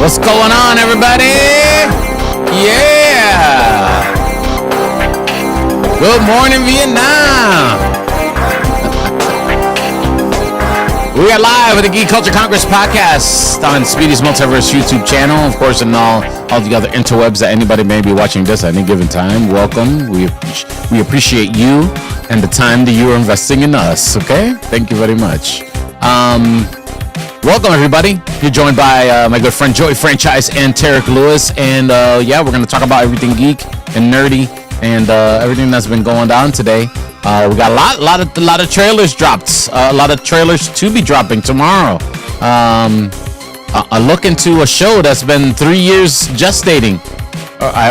What's going on, everybody? Yeah! Good morning, Vietnam! We are live with the Geek Culture Congress podcast on Speedy's Multiverse YouTube channel, of course, and all the other interwebs that anybody may be watching this at any given time. Welcome. We appreciate you and the time that you are investing in us, okay? Thank you very much. Welcome, everybody. You're joined by my good friend Joey Franchise and Tarek Lewis, and yeah, we're going to talk about everything geek and nerdy and everything that's been going down today. We got a lot of trailers dropped, a lot of trailers to be dropping tomorrow. A look into a show that's been 3 years gestating,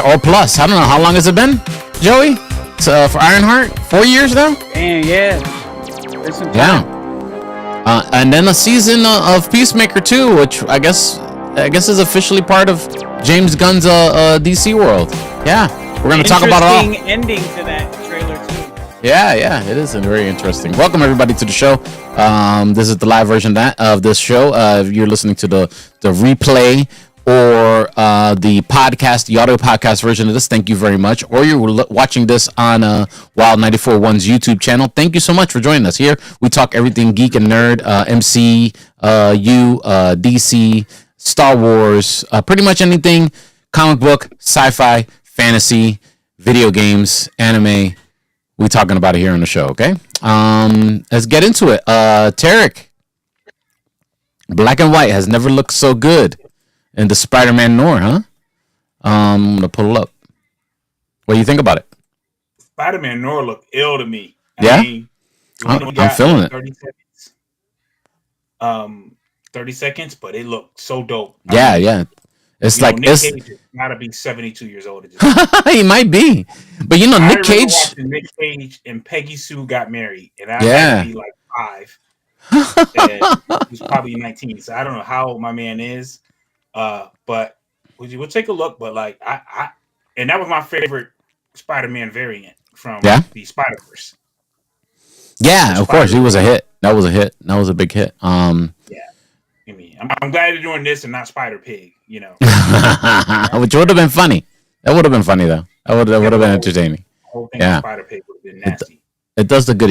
or plus. I don't know, how long has it been, Joey? For Ironheart, 4 years now. And yeah. And then a season of Peacemaker 2, which I guess is officially part of James Gunn's DC world. Yeah, we're gonna talk about it all. Interesting ending to that trailer too. Yeah, it is very interesting. Welcome everybody to the show. This is the live version of this show. If you're listening to the replay or the podcast, the audio podcast version of this, thank you very much. Or you're watching this on Wild 94.1's YouTube channel. Thank you so much for joining us here. We talk everything geek and nerd, MCU, DC, Star Wars, pretty much anything comic book, sci-fi, fantasy, video games, anime. We're talking about it here on the show, okay? Let's get into it. Tarek, black and white has never looked so good. And the Spider-Man NOIR, huh? I'm gonna pull it up. What do you think about it? Spider-Man NOIR looked ill to me. Yeah, I'm feeling it. 30 seconds. 30 seconds, but it looked so dope. Yeah. It's like Nick Cage has gotta be 72 years old. He might be, but Nick Cage. Nick Cage and Peggy Sue got married, and I had to be like 5. And he was probably 19, so I don't know how old my man is. But we'll take a look. But like and that was my favorite Spider-Man variant from the Spider-Verse. Yeah, of course, he was a hit. That was a hit. That was a big hit. Yeah, I mean, I'm glad they're doing this and not Spider-Pig. Which would have been funny. That would have been funny though. That would have been entertaining. The whole thing with Spider-Pig would have been nasty. It does the good.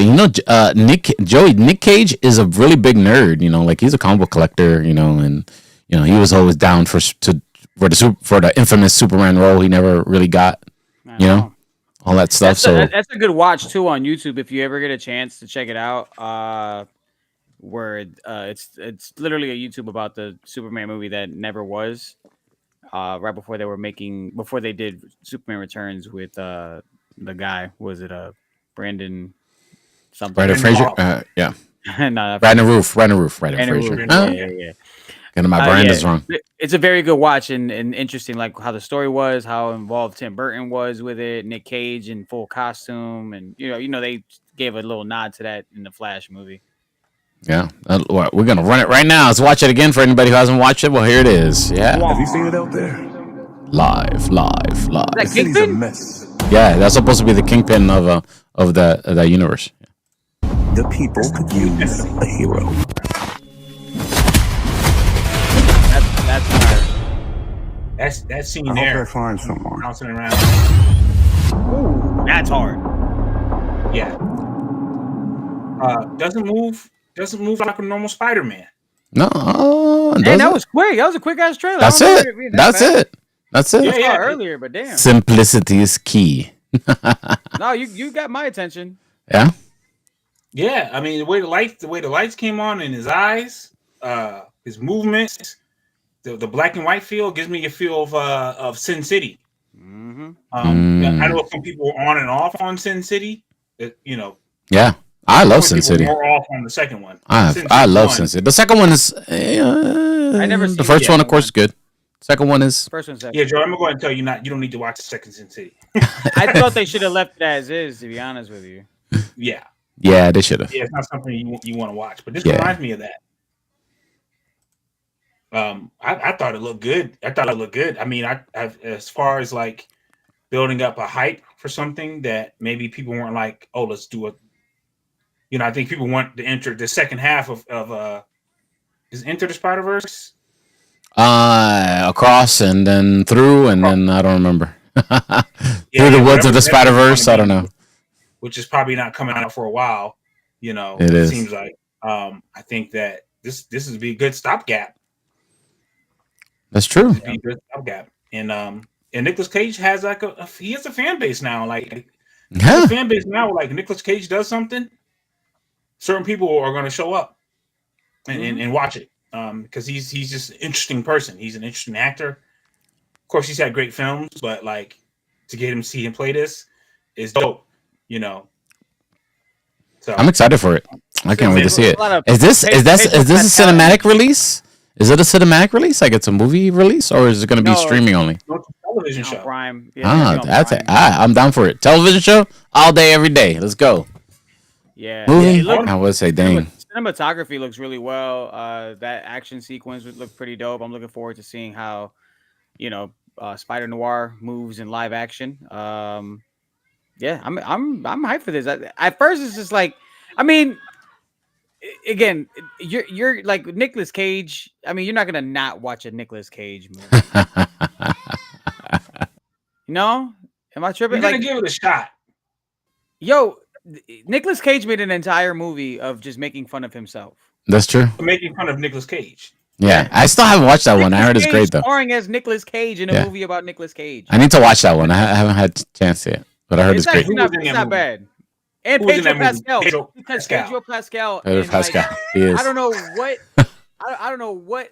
Nick Cage is a really big nerd. Like he's a comic book collector. And he was always down for the infamous Superman role he never really got. All that stuff. That's a good watch too on YouTube if you ever get a chance to check it out. Where it's literally a YouTube about the Superman movie that never was. Right before they did Superman Returns with the guy, was it Brandon something? Brandon Fraser. Yeah. No, Brandon Roof. Fraser. Yeah. And my brand is wrong. It's a very good watch and interesting, like how the story was, how involved Tim Burton was with it, Nick Cage in full costume, and they gave a little nod to that in the Flash movie. Yeah, we're gonna run it right now. Let's watch it again for anybody who hasn't watched it. Well, here it is. Yeah. Have you seen it out there? Live. That Kingpin? A mess. Yeah, that's supposed to be the Kingpin of that universe. The people could use a hero. That's hard. That scene I there. hope they find someone. Bouncing around. Ooh, that's hard. Yeah. Doesn't move like a normal Spider-Man. No, man, that was quick. That was a quick ass trailer. That's it. That's it. Yeah, earlier, but damn. Simplicity is key. No, you got my attention. Yeah. Yeah, I mean the way the lights came on in his eyes, his movements, the black and white feel gives me a feel of Sin City. Mm-hmm. I know some people were on and off on Sin City. Yeah. I love Sin City. More off on the second one. I love Sin City. The second one is. I never seen the first one, of course, is good. Second one is. First one, second. Yeah, Joe, I'm going to tell you you don't need to watch the second Sin City. I thought they should have left it as is, to be honest with you. Yeah. Yeah, they should have. Yeah, it's not something you want to watch, but this reminds me of that. I thought it looked good. I mean, as far as like building up a hype for something that maybe people weren't like, oh, let's do it. I think people want to enter the second half of is Enter the Spider-Verse. Across and then through and then I don't remember. Through the woods of the Spider Verse. I don't know. Which is probably not coming out for a while. You know, It is. seems like. I think that this is be a good stopgap. That's true. Be a good stopgap. And Nicolas Cage has like he has a fan base now. Like Yeah. a fan base now. Like Nicolas Cage does something, certain people are going to show up and watch it. Because he's just an interesting person. He's an interesting actor. Of course, he's had great films, but like to get him see him play this is dope. You know. So I'm excited for it. I can't wait to see it. Is this a Pedro cinematic release? Is it a cinematic release? Like it's a movie release, or is it going to be streaming only? Television show. Prime. Yeah, That's Prime. it. I'm down for it. Television show all day, every day. Let's go. Yeah. Movie. It I would say, dang. Cinematography looks really well. That action sequence would look pretty dope. I'm looking forward to seeing how, Spider Noir moves in live action. Yeah, I'm hyped for this. At first, it's just like, I mean, again, you're like Nicolas Cage. I mean, you're not gonna not watch a Nicolas Cage movie. No, am I tripping? You're gonna give it a shot. Yo, Nicolas Cage made an entire movie of just making fun of himself. That's true. Making fun of Nicolas Cage. Yeah, I still haven't watched that one. I heard it's great though. Starring as Nicolas Cage in a movie about Nicolas Cage. I need to watch that one. I haven't had a chance yet, but I heard it's great. It's not bad. And Pedro Pascal. Because Pedro Pascal. Pedro Pascal. He is. I don't know what. I don't know what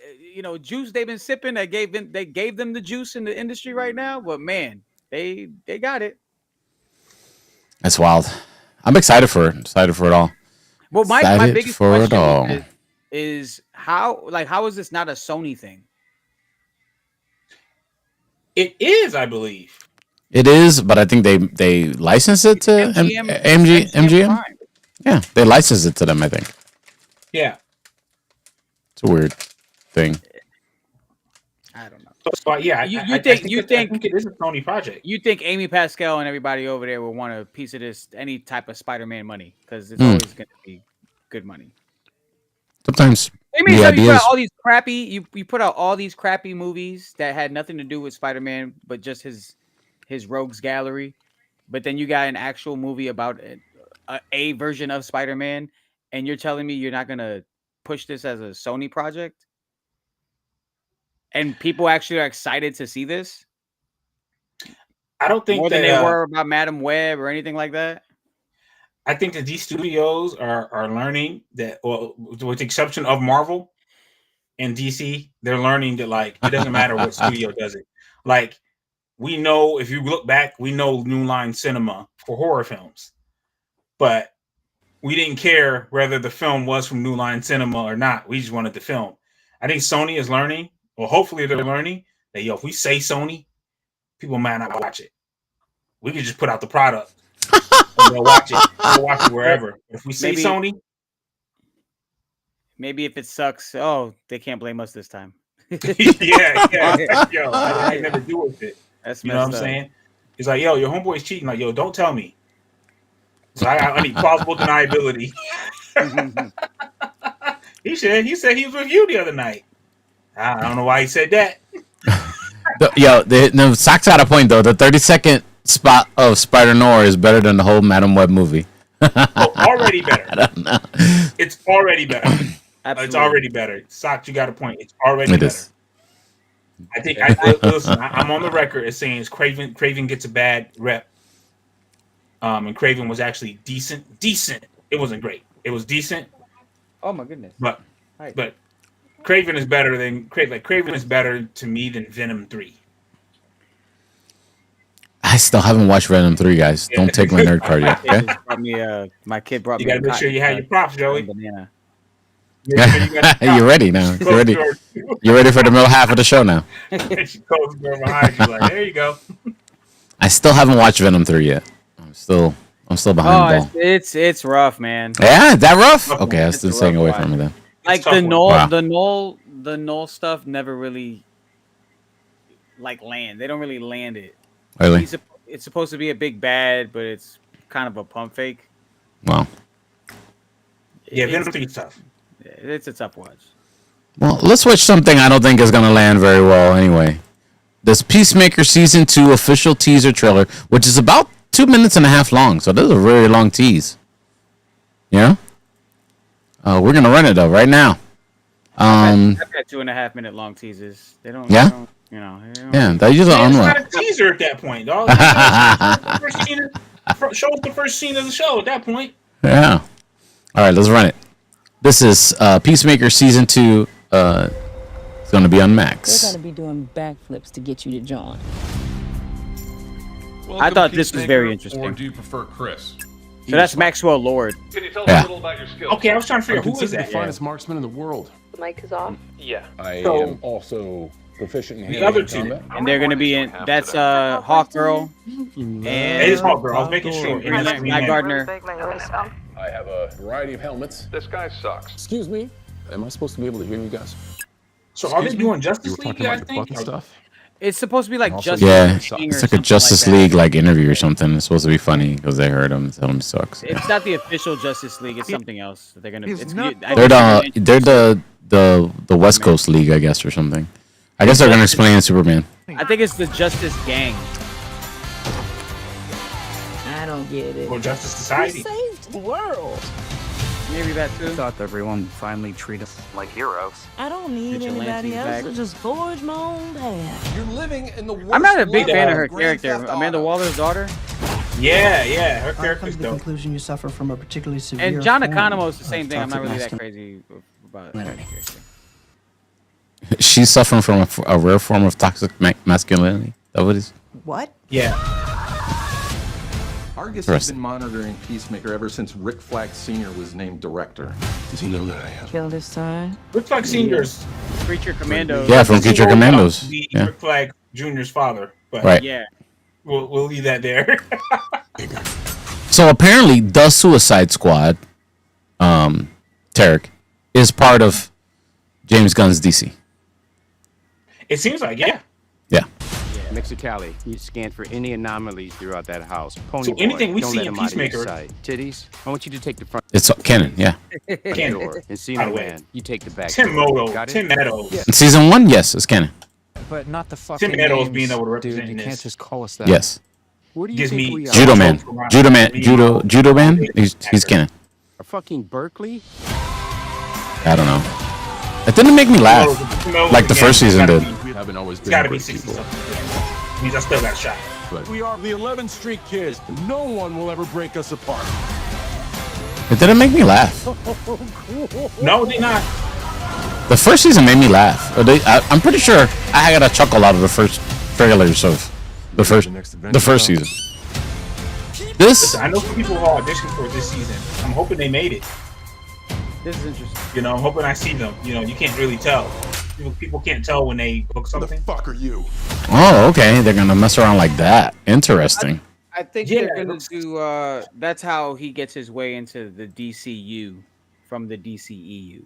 juice they've been sipping that gave them the juice in the industry right now, but man, they got it. That's wild. I'm excited for it. Excited for it all. Well, my biggest question is how is this not a Sony thing? It is, I believe. It is, but I think they license it to MGM. Yeah, they license it to them. I think. Yeah. It's a weird thing. I don't know. But yeah, you think it is a Sony project. You think Amy Pascal and everybody over there will want a piece of this, any type of Spider-Man money, because it's always going to be good money. Sometimes. I mean, so you put out all these crappy. You put out all these crappy movies that had nothing to do with Spider-Man, but just his rogues gallery. But then you got an actual movie about a version of Spider-Man, and you're telling me you're not gonna push this as a Sony project, and people actually are excited to see this. I don't think more than they were about Madam Web or anything like that. I think that these studios are learning that, well, with the exception of Marvel and DC, they're learning that like it doesn't matter what studio does it. Like we know, if you look back, we know New Line Cinema for horror films, but we didn't care whether the film was from New Line Cinema or not. We just wanted the film. I think Sony is learning, or hopefully they're learning that if we say Sony, people might not watch it. We can just put out the product. They'll watch it. They'll watch it wherever. If we say Sony, maybe if it sucks, they can't blame us this time. yeah. Yo, I never do with it. That's you know what I'm saying? It's like, yo, your homeboy's cheating. Like, yo, don't tell me. So I need plausible deniability. He said he was with you the other night. I don't know why he said that. No, Sock's got a point though. The 30-second spot of Spider Noir is better than the whole Madam Web movie. Already better. I don't know. It's already better. It's already better. Sock, you got a point. It's already better. Is. I think listen, I'm on the record as saying Craven gets a bad rep. And Craven was actually decent. It wasn't great. It was decent. Oh my goodness. But Craven is better than Craven is better to me than Venom 3. I still haven't watched Venom 3, guys. Don't take my nerd card yet. Okay? My kid brought me. You gotta make sure you have your props, Joey. Banana. You're ready now. You're ready. You're ready for the middle half of the show now. She closed the door behind you. Like, there you go. I still haven't watched Venom 3 yet. I'm still behind the ball. It's rough, man. Yeah, is that rough? Okay, I was still staying away from it then. Like the Null stuff never really land. They don't really land it. Really? It's supposed to be a big bad, but it's kind of a pump fake. Wow. Yeah, Venom 3 is tough. It's a tough watch. Well, let's switch something I don't think is gonna land very well anyway. This Peacemaker Season 2 official teaser trailer, which is about 2.5 minutes long, so this is a very long tease. Yeah? We're gonna run it though right now. I've got 2.5 minute long teasers. They don't. Yeah? They don't, you know. They don't, Yeah, that usually It's unwrap. not a teaser at that point, dog. Show us the first scene of the show at that point. Yeah. All right, let's run it. This is Peacemaker Season 2. It's going to be on They're Max. gonna be doing backflips to get you to join. I thought this was very interesting. Or do you prefer Chris? So that's Maxwell Lord. Can you tell us Yeah. a little about your skills? Okay, I was trying to figure I'm out who is considered that. the finest marksman in the world. The mic is off. Yeah. I So- am also proficient in The other two. combat. And they're gonna be in. That's Hawk Girl and It is Hawk Girl. I was making sure. Green Guy Gardner. I have a variety of helmets. This guy sucks. Excuse me. Am I supposed to be able to hear you guys? So are they doing You Justice were League? talking I about your think. butt and stuff. It's supposed to be like Also- Justice Yeah, League or it's like a something Justice that. League like interview or something. It's supposed to be funny because they heard him tell him sucks. It's not the official Justice League. It's something else that they're gonna. It's, I They're think the West Coast League, I guess, or something. I guess they're gonna explain Superman. I think it's the Justice Gang. I don't get it. Or Justice You Society. saved the world. Maybe that too. Thought everyone finally treat us like heroes. I don't need Vigilante anybody else back. to just forge my own path. You're living in the worst I'm not a big fan of her Grand character, Theft Amanda Auto. Waller's daughter, Yeah, her I've come character's to the dope. conclusion you suffer from a particularly severe and John form Economos the of same thing. I'm not toxic really that masculinity. crazy about that character. She's suffering from a rare form of toxic masculinity. That what it is? What? Yeah. Argus has Interesting. been monitoring Peacemaker ever since Rick Flag Sr. was named director. Does he know that I am? Kill this time. Rick Flag Senior's Creature Commandos. Yeah, from Creature Commandos. Be Yeah, Rick Flag Jr.'s father. But right. Yeah. we'll leave that there. So apparently, the Suicide Squad, Tarek, is part of James Gunn's DC. It seems like, yeah. Yeah. Mexicali, you scanned for any anomalies throughout that house. Pony So boy, anything we don't see let in him out of your Peacemaker- sight. Titties, I want you to take the front It's canon. Yeah. Canon. door. And see By no the way. man, you take the back Tim door. Moto, Got it? Tim Meadows. Yeah. In season 1, yes, it's canon. But not the fucking Meadows names, being able to dude. represent You this. can't just call us that. Yes. What do you Gives think me we are? Judo Man. Judo Man. He's canon. A fucking Berkeley? I don't know. It didn't make me laugh like the first season did. We haven't always It's been gotta be great 60 people. something. Means I still got shot. We are the 11th Street Kids. No one will ever break us apart. It didn't make me laugh. No, they not. The first season made me laugh. I'm pretty sure I got a chuckle out of the first trailers of the first season. This I know some people who are auditioning for this season. I'm hoping they made it. This is interesting. You know, I'm hoping I see them. You know, you can't really tell. People can't tell when they book The something. fuck are you? Oh, okay. They're gonna mess around like that. Interesting. I think Yeah, they're gonna looks- do. That's how he gets his way into the DCU from the DCEU.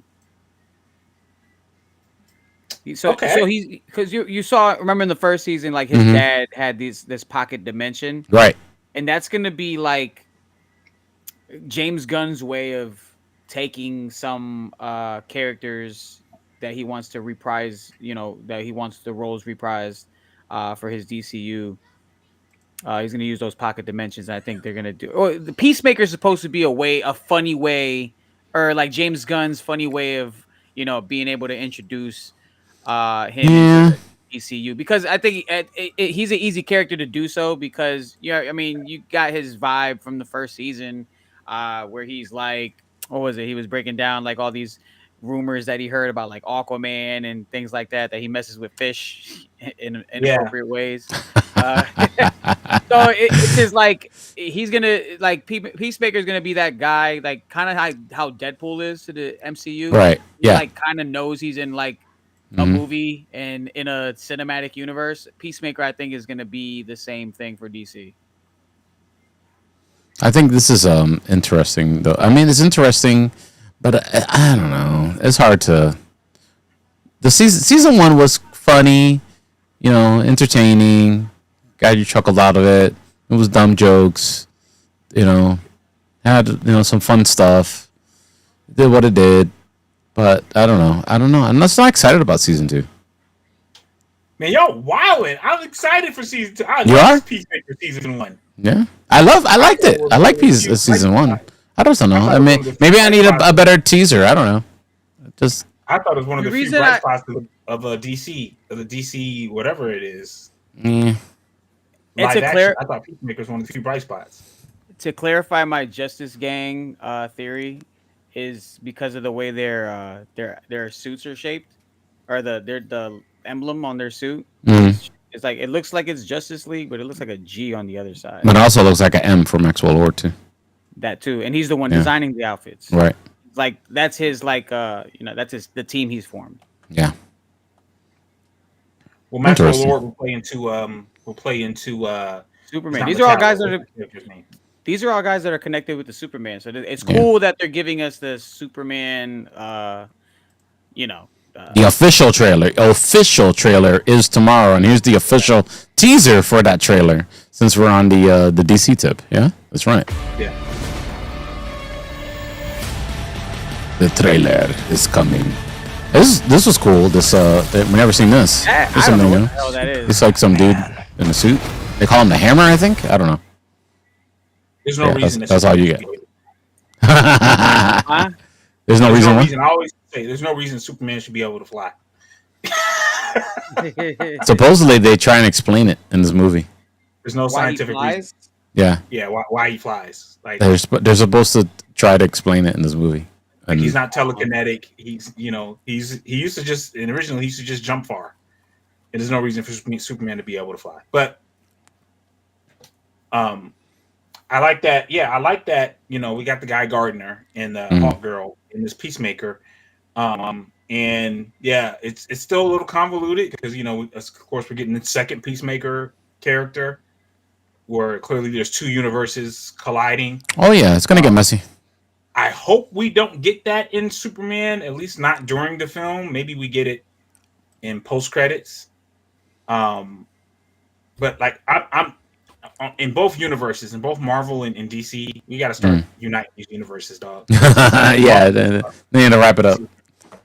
So he's because you saw, remember in the first season, like his dad had this pocket dimension, Right. and that's gonna be like James Gunn's way of taking some characters that he wants to reprise, that he wants the roles reprised for his DCU. He's gonna use those pocket dimensions. And I think they're gonna do. Oh, the Peacemaker is supposed to be a funny way, or like James Gunn's funny way of being able to introduce him into the DCU, because I think he's an easy character to do so, because I mean, you got his vibe from the first season where he's like, what was it? He was breaking down like all these rumors that he heard about like Aquaman and things like that he messes with fish in inappropriate ways. So it's just like he's gonna like Peacemaker's gonna be that guy, like kind of how Deadpool is to the MCU. Right. He, Yeah. like kind of knows he's in like a movie and in a cinematic universe. Peacemaker, I think, is gonna be the same thing for DC. I think this is interesting though. I mean, it's interesting, but I don't know. It's hard to. The season 1 was funny, entertaining. Got you chuckled out of it. It was dumb jokes, had some fun stuff. It did what it did. But I don't know. I'm not so excited about season 2. Man, y'all wildin'. I'm excited for season 2. I You love are? Peacemaker season 1. Yeah, I liked it. I like season 1. I don't know. I mean, maybe I need a better teaser. I don't know. Just I thought it was one of The the few reason bright spots of a DC, of the DC whatever it is. mm, It's Live a action. I thought Peacemaker was one of the few bright spots. To clarify my Justice Gang theory is because of the way their suits are shaped, or the emblem on their suit. It's like it looks like it's Justice League, but it looks like a G on the other side. but it also looks like an M from Maxwell Lord too. That too, and he's the one Yeah. designing the outfits. Right. Like that's his that's the team he's formed. Yeah. Well, Maxwell Interesting. Lord will play into Superman. These are all guys that are these are all guys that are connected with the Superman. So it's cool that they're giving us the Superman. The official trailer is tomorrow, and here's the official teaser for that trailer. Since we're on the DC tip, yeah, that's right. Yeah. The trailer is coming. This was cool. We never seen this. I This don't know something what new. the hell that is. It's like some dude in a suit. They call him the Hammer, I think. I don't know. There's no reason. That's all you get. Huh? There's no reason. Why? I always say there's no reason Superman should be able to fly. Supposedly they try and explain it in this movie. There's no scientific reason. Yeah. Yeah, why he flies? Like They're supposed to try to explain it in this movie. Like he's not telekinetic. He used to just originally he used to just jump far. And there's no reason for Superman to be able to fly. But I like that. Yeah, I like that. We got the guy Gardner and the Hawk Girl in this Peacemaker. And yeah, it's still a little convoluted because of course we're getting the second Peacemaker character where clearly there's two universes colliding. Oh yeah, it's gonna get messy. I hope we don't get that in Superman, at least not during the film. Maybe we get it in post credits. But like I'm in both universes, in both Marvel and DC, we got to start uniting these universes, dog. Yeah, they need to wrap it up.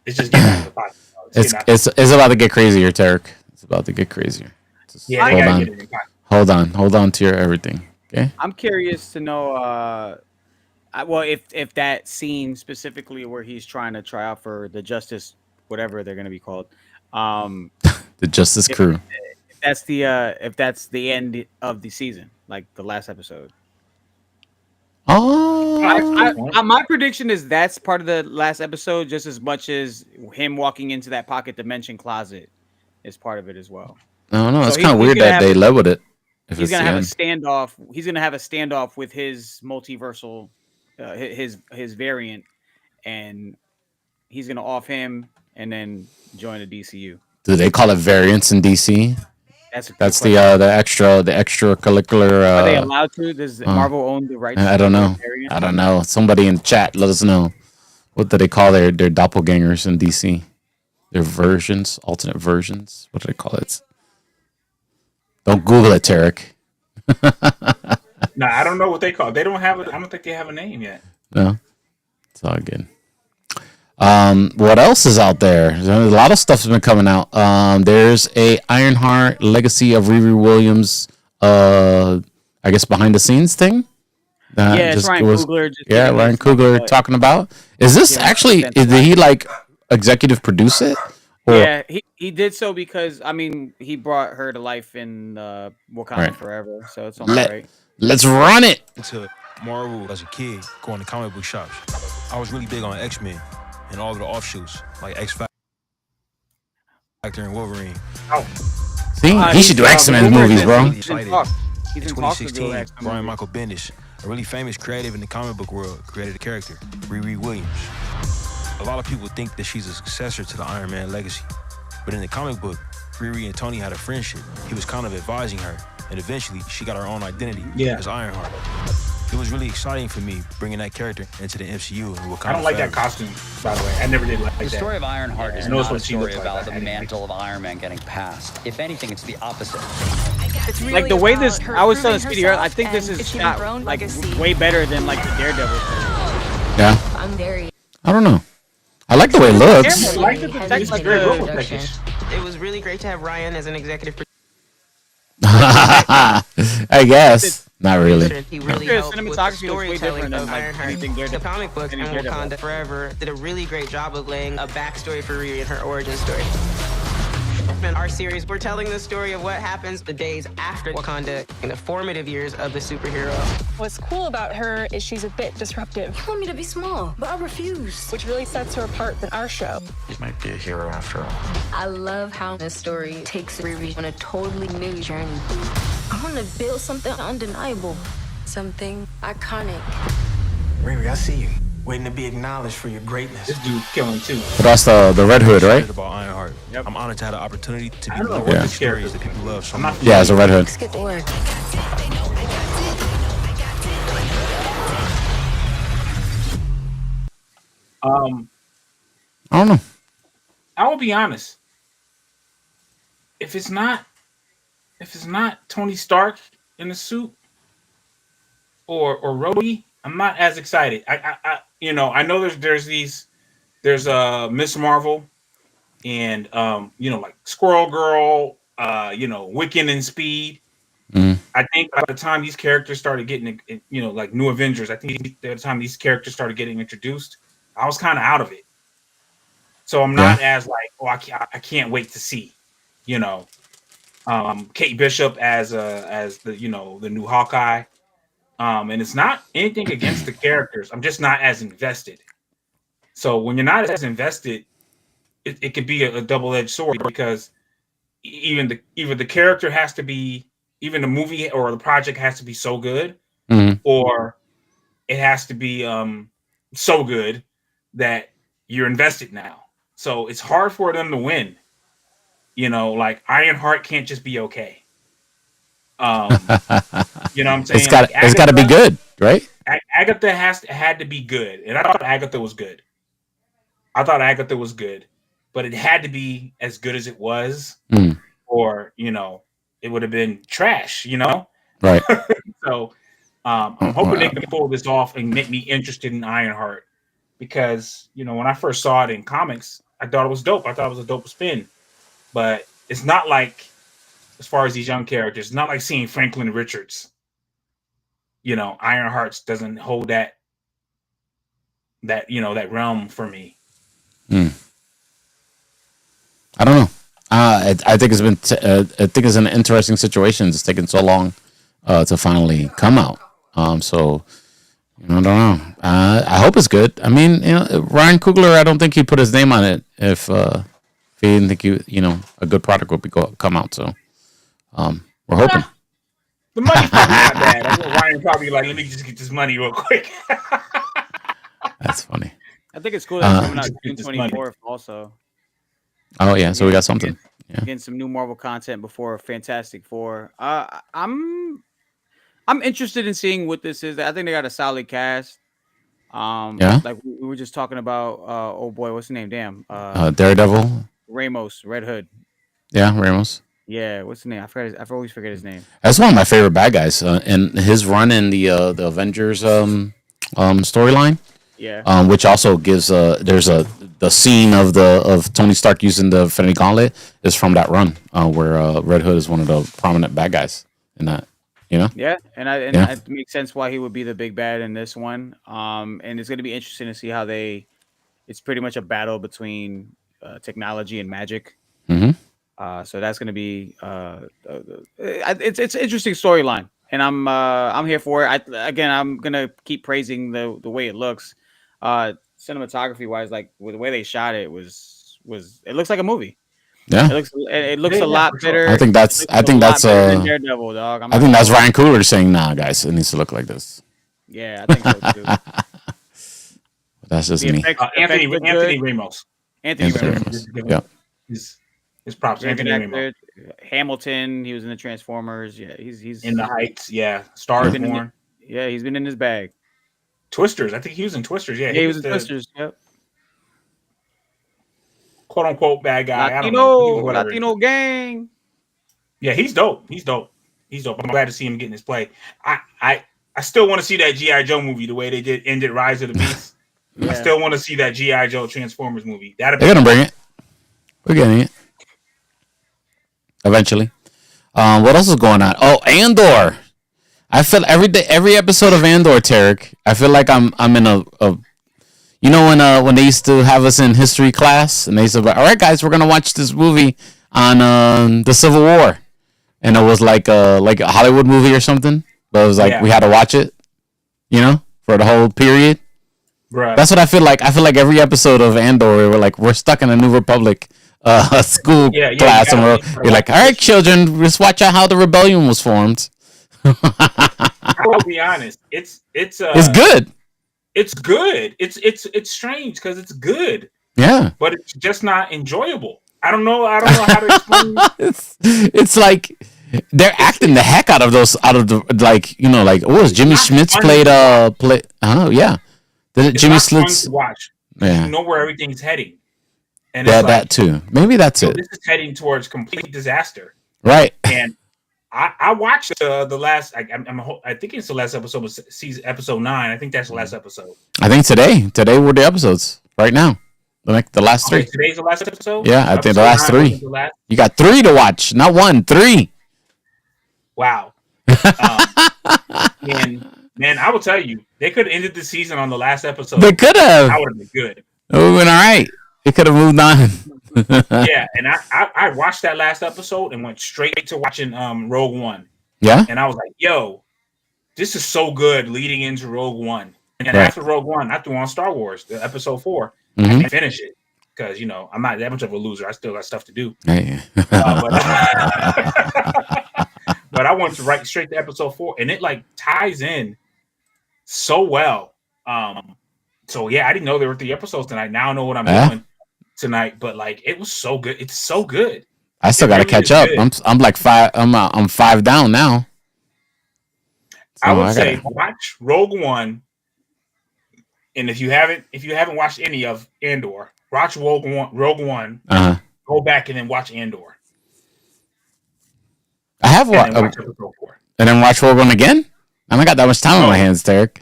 It's just getting out of the pocket. It's about to get crazier, Tarek. It's about to get crazier. Just yeah, they gotta get it in pocket. Hold on to your everything. Okay. I'm curious to know. Well, if that scene specifically where he's trying to try out for the Justice, whatever they're going to be called, the Justice Crew. If that's the end of the season, like the last episode. Oh, my prediction is that's part of the last episode, just as much as him walking into that pocket dimension closet is part of it as well. No, So it's kind of weird that they leveled it. If He's it's gonna the have end. a standoff. He's gonna have a standoff with his multiversal, his variant, and he's gonna off him and then join the DCU. Do they call it variants in DC? That's the extracurricular. Are they allowed to? Does Marvel own the rights? I don't know. Somebody in the chat, let us know. What do they call their doppelgangers in DC? Their versions, alternate versions. What do they call it? Don't Google it, Tarek. No, I don't know what they call it. They don't have it. I don't think they have a name yet. No, it's all good. What else is out there? A lot of stuff's been coming out. There's a Ironheart Legacy of Riri Williams. I guess behind the scenes thing. It's Ryan Coogler. Ryan Coogler talking about. Is this actually? Did he like executive produce it? Or? Yeah, he did so because he brought her to life in Wakanda Forever, so it's all right. Let's run it. Into Marvel as a kid, going to comic book shops. I was really big on X-Men and all of the offshoots like X Factor and Wolverine. See, he should do X-Men movies, bro. In 2016, Brian Michael Bendis, a really famous creative in the comic book world, created a character, Riri Williams. A lot of people think that she's a successor to the Iron Man legacy, but in the comic book, Riri and Tony had a friendship. He was kind of advising her, and eventually she got her own identity as Ironheart. It was really exciting for me bringing that character into the MCU. I don't like that costume, by the way. I never did like that. The story of Ironheart is not a story about the mantle of Iron Man getting passed. If anything, it's the opposite. It's really Like the way this, about her I was telling proving Speedy earlier, I herself think this and is achieving shot her own like legacy. way better than like the Daredevil. Yeah. I'm very. I don't know. I like the way it looks. I like the It's it's a very good robot introduction. package. It was really great to have Ryan as an executive producer. I guess not really. He really Yeah, helped with the cinematography was way storytelling different than, of like, Ironheart. anything The Daredevil- comic books and any Daredevil. Wakanda Forever did a really great job of laying a backstory for Riri and her origin story. In our series, we're telling the story of what happens the days after Wakanda in the formative years of the superhero. What's cool about her is she's a bit disruptive. You want me to be small, but I refuse. Which really sets her apart than our show. You might be a hero after all. I love how this story takes Riri on a totally new journey. I want to build something undeniable, something iconic. Riri, I see you. Waiting to be acknowledged for your greatness. This dude's killing too. But that's the Red Hood, right? About Ironheart. Yep. I'm honored to have the opportunity to I be don't know one what of the this stories character that people love so I'm much. not Yeah, it's a Red Hood. Let's get to work. I don't know. I will be honest. If it's not Tony Stark in the suit or Rhodey, I'm not as excited. I I know there's Miss Marvel and like Squirrel Girl, Wiccan and Speed. Mm. I think by the time these characters started getting like New Avengers, I think by the time these characters started getting introduced, I was kind of out of it. So I'm not as like, I can't wait to see, Kate Bishop as the the new Hawkeye. And it's not anything against the characters. I'm just not as invested. So when you're not as invested, it could be a double-edged sword because even the character has to be, even the movie or the project has to be so good, or it has to be so good that you're invested now. So it's hard for them to win. Like Ironheart can't just be okay. You know what I'm saying? It's got to be good, right? Agatha had to be good, and I thought Agatha was good. But it had to be as good as it was, or it would have been trash. Right. So I'm hoping they can pull this off and make me interested in Ironheart, because when I first saw it in comics, I thought it was dope. I thought it was a dope spin, but it's not like, as far as these young characters, it's not like seeing Franklin Richards. Ironheart doesn't hold that realm for me. I don't know. I think it's been. I think it's an interesting situation. It's taken so long to finally come out. So I don't know. I hope it's good. I mean, Ryan Coogler, I don't think he put his name on it if he didn't think a good product would come out. So we're hoping. The money's probably not bad. I know Ryan probably like, let me just get this money real quick. That's funny. I think it's cool that it's coming out June 24th also. Oh yeah, so we got something. Yeah. Getting some new Marvel content before Fantastic Four. I'm interested in seeing what this is. I think they got a solid cast. Like we were just talking about. Oh boy, what's the name? Damn. Daredevil. Ramos, Red Hood. Yeah, Ramos. Yeah, what's the name? I always forget his name. That's one of my favorite bad guys, and his run in the Avengers storyline. Yeah. Which also gives there's the scene of Tony Stark using the Infinity Gauntlet is from that run where Red Hood is one of the prominent bad guys in that. Yeah, and it makes sense why he would be the big bad in this one. And it's going to be interesting to see how it's pretty much a battle between technology and magic. Mm-hmm. So that's going to be it's an interesting storyline, and I'm here for it. I'm gonna keep praising the way it looks, cinematography wise. Like with the way they shot it was it looks like a movie. Yeah, it looks a lot better. I think that's Daredevil, dog. I think that's Ryan Coogler saying, "Nah, guys, it needs to look like this." Yeah, I think so too. But that's just me. Anthony Ramos. Anthony Ramos. Yeah. His props. Anthony Ramos. Hamilton. He was in the Transformers. Yeah, he's in the Heights. Yeah, Stars Born. Yeah, he's been in his bag. Twisters. I think he was in Twisters. Yeah, he was in Twisters. Yep. "Quote unquote" bad guy. Latino gang. Yeah, he's dope. I'm glad to see him getting his play. I still want to see that G.I. Joe movie the way they ended Rise of the Beast. I still want to see that G.I. Joe Transformers movie. They're gonna bring it. We're getting it eventually. What else is going on? Oh, Andor. I feel every episode of Andor, Tarek. I feel like I'm in a you know when they used to have us in history class and they said, all right guys, we're gonna watch this movie on the Civil War, and it was like a Hollywood movie or something, but it was like we had to watch it, you know, for the whole period. Right. That's what I feel like. I feel like every episode of Andor, we're stuck in a New Republic school class, and you're like, all right, children, just watch out how the rebellion was formed. I will be honest. It's good. It's good. It's strange because it's good. Yeah. But it's just not enjoyable. I don't know how to explain it. It's like they're acting the heck out of the what was Jimmy Smits played I don't know, yeah. Jimmy Smits watch. Yeah. You know where everything's heading. And yeah, that too. Maybe that's it. This is heading towards complete disaster. Right. And I watched the last. I think it's the last episode of season episode 9. I think that's the last episode. I think today were the episodes right now. The last 3. Today's the last episode. Yeah, I think the last 3. You got 3 to watch, not 1. 3. Wow. And man, I will tell you, they could have ended the season on the last episode. They could have. That would have been good. It would have been all right. It could have moved on. Yeah, and I watched that last episode and went straight to watching Rogue One. Yeah. And I was like, yo, this is so good leading into Rogue One. And after Rogue One, I threw on Star Wars, the episode 4. I didn't finish it because, I'm not that much of a loser. I still got stuff to do. Hey. But I went straight to episode 4, and it ties in so well. So yeah, I didn't know there were 3 episodes tonight. Now I know what I'm doing tonight. But it was so good. It's so good. I still got to catch up. I'm like 5. I'm 5 down now. So I would say watch Rogue One, and if you haven't watched any of Andor, watch Rogue One. Go back and then watch Andor. I have watched episode 4. And then watch Rogue One again. I don't got that much time on my hands, Derek.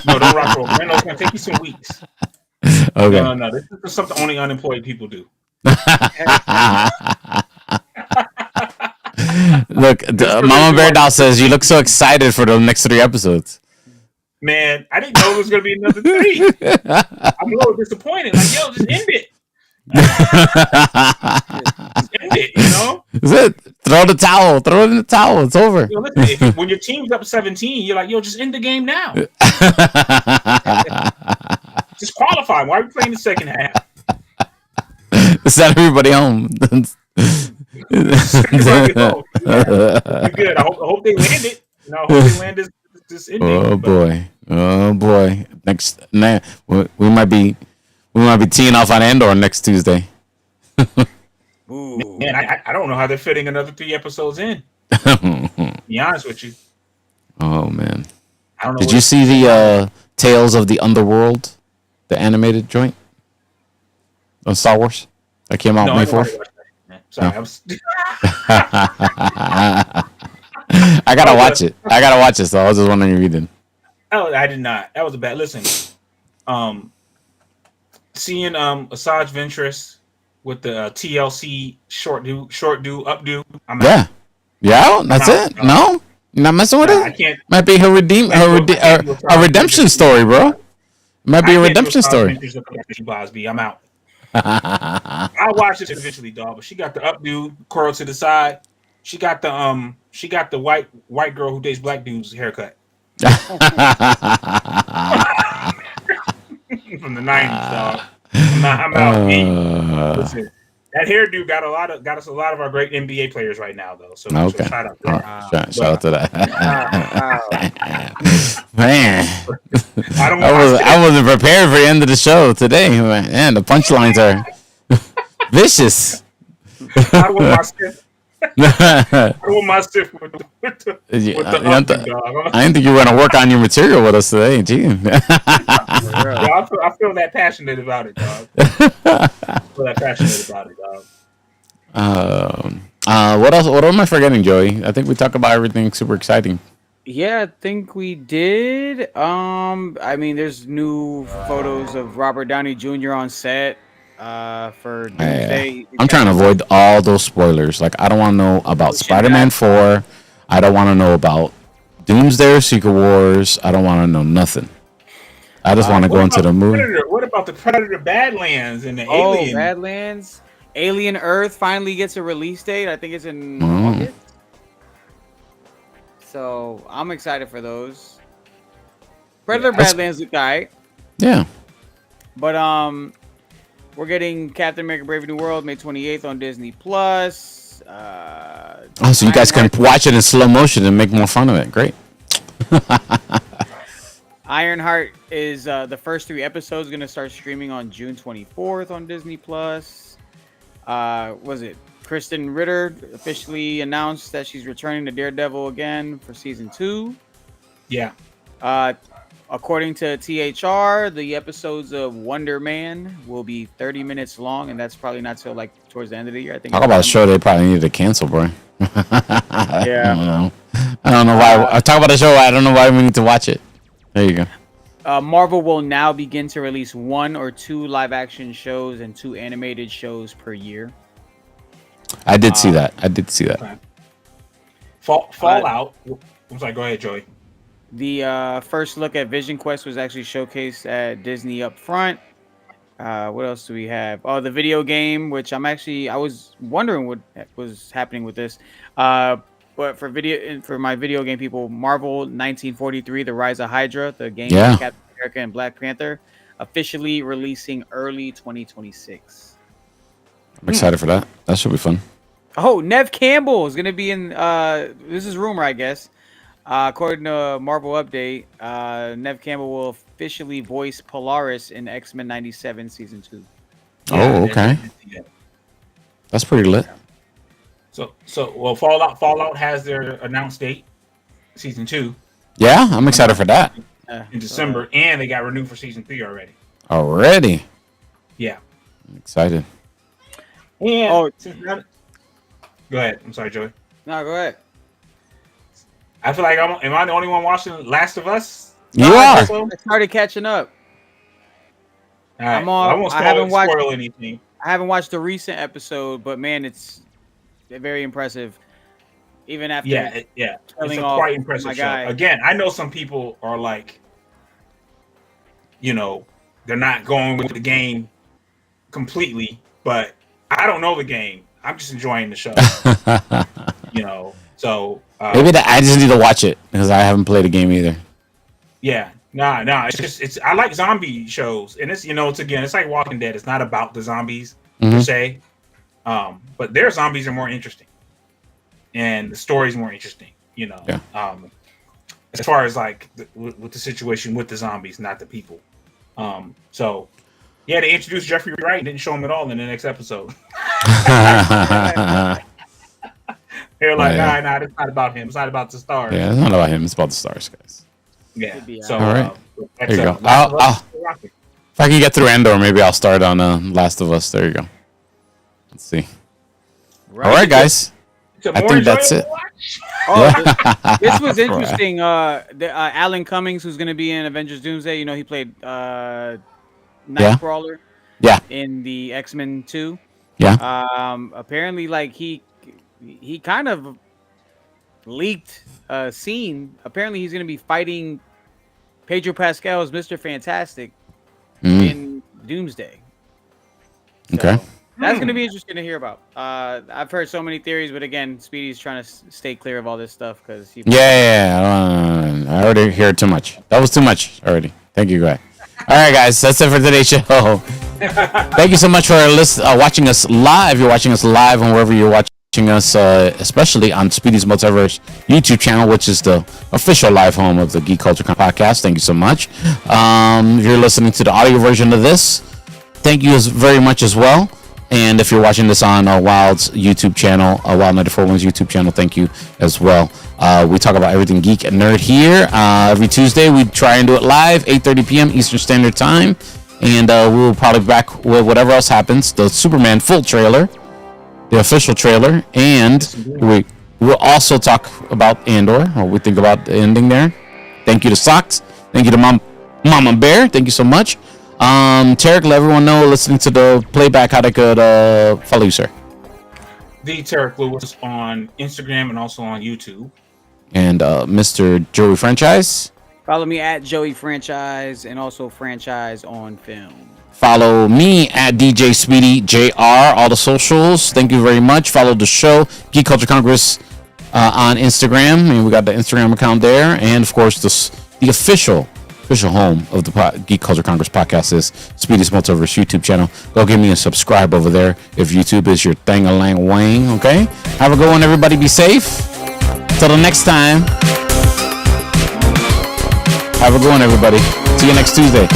No, don't watch Rogue One. No, it's gonna take you some weeks. Okay. No. This is something only unemployed people do. Look, Mama Bear Doll says you look so excited for the next 3 episodes. Man, I didn't know there was gonna be another 3. I'm a little disappointed. Yo, just end it. Just end it. That's it. Throw the towel. Throw it in the towel. It's over. Listen, when your team's up 17, you're like, just end the game now. Just qualify. Why are we playing the second half? Send everybody home. You're good. I hope they land it. I hope they land this ending. Oh boy. We might be teeing off on Andor next Tuesday. Man, I don't know how they're fitting another 3 episodes in. Be honest with you. Oh man. I don't know. Did you see the Tales of the Underworld, the animated joint on Star Wars that came out May 4th? Sorry, I gotta watch it. So I was just wondering if you did. Oh, I did not. That was a bad. Listen, seeing Asajj Ventress with the TLC short do updo. Yeah. That's it. No, you're not messing with it. I can't. Might be her redemption story, bro. Might be a redemption story. I'm out. I'll watch it eventually, dog. But she got the updo, curl to the side. She got the white girl who dates black dudes haircut. From the 90s, dog. I'm out. Listen, that hairdo got us a lot of our great NBA players right now, though. So shout out to that. Shout out to that. Man, I wasn't prepared for the end of the show today. Man, the punchlines are vicious. I want my stiff with the I didn't think you were going to work on your material with us today. Gee. I feel that passionate about it, dog. Dog. What else? What am I forgetting, Joey? I think we talked about everything super exciting. Yeah, I think we did. I mean, there's new photos of Robert Downey Jr. on set for Doomsday. I'm trying to avoid all those spoilers. Like, I don't want to know about Spider-Man 4. I don't want to know about Doomsday or Secret Wars. I don't want to know nothing. I just want to go into the movie. What about the Predator Badlands and the Alien? Oh, Badlands. Alien Earth finally gets a release date. I think it's in August. So I'm excited for those. Predator Badlands look alright. Yeah. But we're getting Captain America: Brave New World May 28th on Disney Plus. So you guys can watch it in slow motion and make more fun of it. Great. Ironheart is the first 3 episodes going to start streaming on June 24th on Disney Plus. Was it Kristen Ritter officially announced that she's returning to Daredevil again for season 2? Yeah. According to THR, the episodes of Wonder Man will be 30 minutes long, and that's probably not till like towards the end of the year. I think. Talk about a show they probably needed to cancel, bro. Yeah. I don't know why. Talk about a show. I don't know why we need to watch it. There you go. Marvel will now begin to release 1 or 2 live-action shows and 2 animated shows per year. I did see that. Fallout. I'm sorry. Go ahead, Joey. The first look at Vision Quest was actually showcased at Disney up front. What else do we have? Oh, the video game, which I was wondering what was happening with this. But for my video game people, Marvel 1943: The Rise of Hydra, the game of Captain America and Black Panther, officially releasing early 2026. I'm excited for that. That should be fun. Oh, Nev Campbell is going to be in. This is rumor, I guess. According to Marvel Update, Nev Campbell will officially voice Polaris in X-Men 97 Season 2. Oh, okay. That's pretty lit. So Fallout has their announced date, Season 2. Yeah, I'm excited for that. In December, and they got renewed for Season 3 already. Already? Yeah. I'm excited. And go ahead. I'm sorry, Joey. No, go ahead. I feel like am I the only one watching Last of Us? You are. I started catching up. All right. I won't spoil anything. I haven't watched the recent episode, but man, it's very impressive. Even after it's a quite impressive show. Again, I know some people are like, they're not going with the game completely, but I don't know the game. I'm just enjoying the show. So maybe I just need to watch it because I haven't played the game either. Yeah, no. It's I like zombie shows, and it's it's like Walking Dead. It's not about the zombies per se, but their zombies are more interesting, and the story's more interesting. As far as like with the situation with the zombies, not the people. So yeah, they introduced Jeffrey Wright and didn't show him at all in the next episode. They're like, nah, it's not about him. It's not about the stars. Yeah, it's not about him. It's about the stars, guys. Yeah. So, all right. There you go. If I can get through Andor, maybe I'll start on Last of Us. There you go. Let's see. All right, guys. I think that's it. This was interesting. Alan Cummings, who's going to be in Avengers Doomsday, he played Nightcrawler. Yeah. In the X-Men 2. Yeah. Apparently, like he kind of leaked a scene. Apparently, he's going to be fighting Pedro Pascal's Mr. Fantastic in Doomsday. Okay. That's going to be interesting to hear about. I've heard so many theories, but again, Speedy's trying to stay clear of all this stuff because I already heard too much. That was too much already. Thank you, guys. All right, guys, that's it for today's show. Thank you so much for watching us live. You're watching us live on wherever you're watching us, especially on Speedy's Multiverse YouTube channel, which is the official live home of the Geek Culture Podcast. Thank you so much. If you're listening to the audio version of this, thank you very much as well. And if you're watching this on Wild's YouTube channel, Wild 94.1's YouTube channel, thank you as well. We talk about everything geek and nerd here. Every Tuesday, we try and do it live, 8:30 p.m. Eastern Standard Time. And we'll probably be back with whatever else happens. The Superman full trailer, the official trailer, and We'll also talk about Andor, what we think about the ending there. Thank you to Socks. Thank you to Mama Bear. Thank you so much. Tarek, let everyone know listening to the playback how they could follow you, sir. The Tarek Lewis on Instagram and also on YouTube. And Mr. Joey Franchise. Follow me at Joey Franchise and also Franchise on Film. Follow me at DJ Speedy JR, all the socials. Thank you very much. Follow the show, Geek Culture Congress, on Instagram. And we got the Instagram account there. And of course, the official home of the Geek Culture Congress podcast is Speedy's Multiverse YouTube channel. Go give me a subscribe over there if YouTube is your thing-a-lang-wang, okay? Have a good one, everybody. Be safe. Till the next time. Have a good one, everybody. See you next Tuesday.